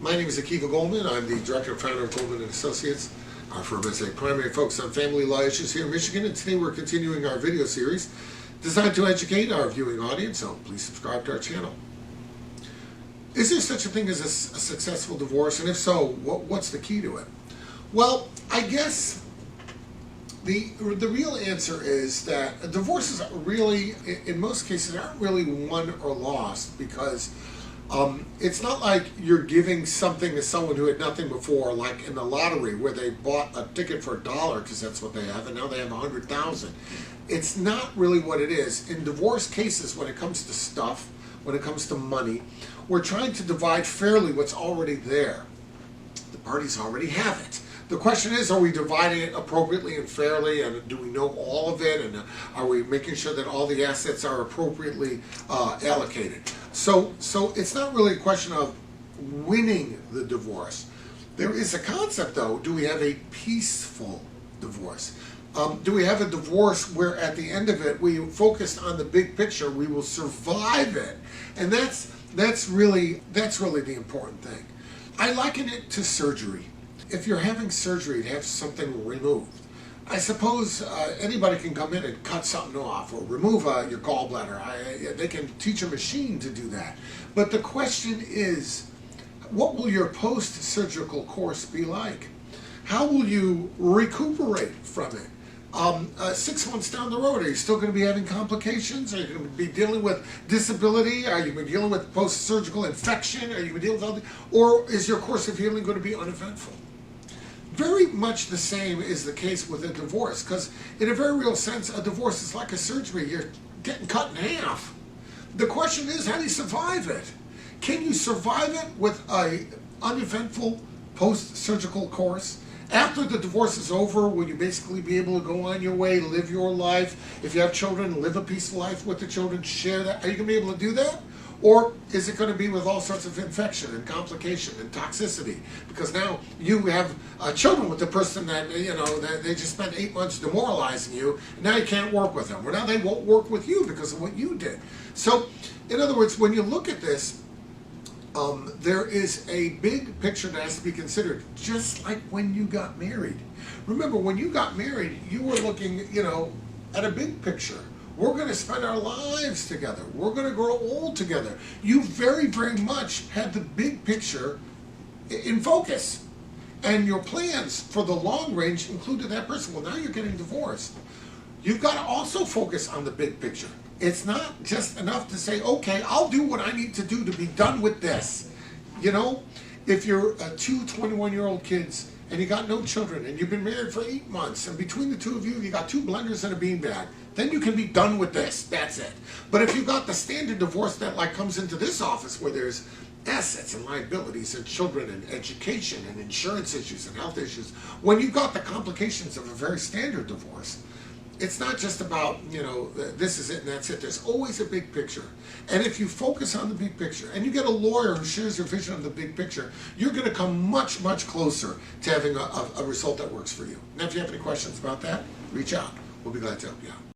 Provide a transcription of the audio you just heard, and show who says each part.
Speaker 1: My name is Goldman. I'm the director and founder of Goldman and Associates. Our firm has a primary focus on family law issues here in Michigan, and today we're continuing our video series designed to educate our viewing audience, so please subscribe to our channel. Is there such a thing as a successful divorce? And if so, what's the key to it? Well, I guess the real answer is that divorces really, in most cases, aren't really won or lost, because it's not like you're giving something to someone who had nothing before, like in the lottery where they bought a ticket for $1 because that's what they have, and now they have 100,000. It's not really what it is. In divorce cases, when it comes to stuff, when it comes to money, we're trying to divide fairly what's already there. The parties already have it. The question is, are we dividing it appropriately and fairly, and do we know all of it, and are we making sure that all the assets are appropriately allocated? So it's not really a question of winning the divorce. There is a concept, though. Do we have a peaceful divorce? Do we have a divorce where at the end of it we focused on the big picture, we will survive it? And that's really the important thing. I liken it to surgery. If you're having surgery to have something removed, I suppose anybody can come in and cut something off or remove your gallbladder. They can teach a machine to do that. But the question is, what will your post-surgical course be like? How will you recuperate from it? 6 months down the road, are you still going to be having complications? Are you going to be dealing with disability? Are you going to be dealing with post-surgical infection? Are you going to be dealing with or is your course of healing going to be uneventful? Very much the same is the case with a divorce, because in a very real sense, a divorce is like a surgery. You're getting cut in half. The question is, how do you survive it? Can you survive it with an uneventful post-surgical course? After the divorce is over, will you basically be able to go on your way, live your life? If you have children, live a peaceful life with the children, share that. Are you going to be able to do that? Or is it going to be with all sorts of infection and complication and toxicity? Because now you have children with the person that, that they just spent 8 months demoralizing you, and now you can't work with them. Or now they won't work with you because of what you did. So, in other words, when you look at this, there is a big picture that has to be considered, just like when you got married. Remember, when you got married, you were looking, at a big picture. We're going to spend our lives together. We're going to grow old together. You very, very much had the big picture in focus. And your plans for the long range included that person. Well, now you're getting divorced. You've got to also focus on the big picture. It's not just enough to say, okay, I'll do what I need to do to be done with this. If you're two 21-year-old kids and you got no children and you've been married for 8 months, and between the two of you, you got 2 blenders and a beanbag, then you can be done with this. That's it. But if you've got the standard divorce that comes into this office where there's assets and liabilities and children and education and insurance issues and health issues, when you've got the complications of a very standard divorce, it's not just about, this is it and that's it. There's always a big picture. And if you focus on the big picture and you get a lawyer who shares your vision of the big picture, you're going to come much, much closer to having a result that works for you. Now, if you have any questions about that, reach out. We'll be glad to help you out.